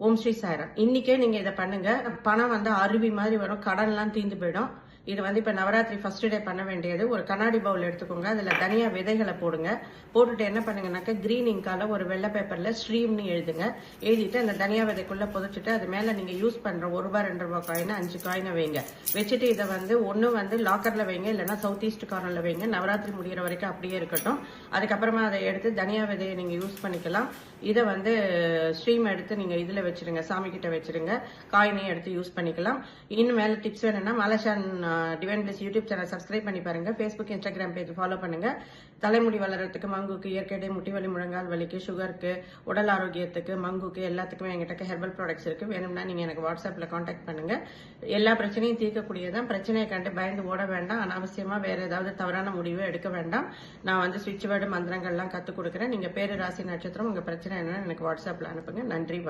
ஓம் ஸ்ரீ சாய்ராம். இன்னைக்கே நீங்க இதை பண்ணுங்க. பணம் அருவி மாதிரி வரும், கடன்லாம் தீந்து போயிடும். இது இப்ப நவராத்திரி ஃபர்ஸ்ட் டே பண்ண வேண்டியது. ஒரு கண்ணாடி பவுல் எடுத்துக்கோங்க, அதுல தனியா விதைகளை போடுங்க. போட்டுட்டு என்ன பண்ணுங்கனாக்க கிரீன் இங்கால ஒரு வெள்ளை பேப்பர்ல ஸ்ட்ரீம்னு எழுதுங்க. எழுதிட்டு அந்த தனியா விதைக்குள்ள புதைச்சிட்டு அது மேல நீங்க யூஸ் பண்ற ₹1 ₹2 காயின் 5 காயினை வைங்க. வச்சுட்டு இதை ஒண்ணு லாக்கர்ல வைங்க, இல்லைன்னா சவுத் ஈஸ்ட் கார்னர்ல வைங்க. நவராத்திரி முடிகிற வரைக்கும் அப்படியே இருக்கட்டும். அதுக்கப்புறமா அதை எடுத்து தனியா விதையை நீங்க யூஸ் பண்ணிக்கலாம். இதை ஸ்ட்ரீம் எடுத்து நீங்க இதுல வச்சிருங்க, சாமி கிட்ட வச்சிருங்க. காயினையும் எடுத்து யூஸ் பண்ணிக்கலாம். இன்னும் மேல டிப்ஸ் வேணும்னா மலஷான் divine plus YouTube channel subscribe பண்ணி பாருங்க. ஃபேஸ்புக் இன்ஸ்டாகிராம் பேஜ் ஃபாலோ பண்ணுங்க. தலைமுடி வளர்றதுக்கு, மங்குக்கு, இயற்கையை, முட்டி வலி, முழங்கால் வலிக்கு, சுகருக்கு, உடல் ஆரோக்கியத்துக்கு, மங்குக்கு எல்லாத்துக்குமே எங்கிட்ட ஹெர்பல் ப்ராடக்ட்ஸ் இருக்கு. வேணும்னா நீங்க எனக்கு வாட்ஸ்அப்ல கான்டாக்ட் பண்ணுங்க. எல்லா பிரச்சனையும் தீர்க்கக்கூடியதான். பிரச்சனையை கண்டு பயந்து ஓட வேண்டாம். அனாவசியமா வேற ஏதாவது தவறான முடிவை எடுக்க வேண்டாம். நான் ஸ்விட்ச் வேர்டு மந்திரங்கள்லாம் கத்துக் கொடுக்குறேன். நீங்க பேரு, ராசி, நட்சத்திரம், உங்க பிரச்சனை என்னன்னு எனக்கு வாட்ஸ்அப்ல அனுப்புங்க. நன்றி.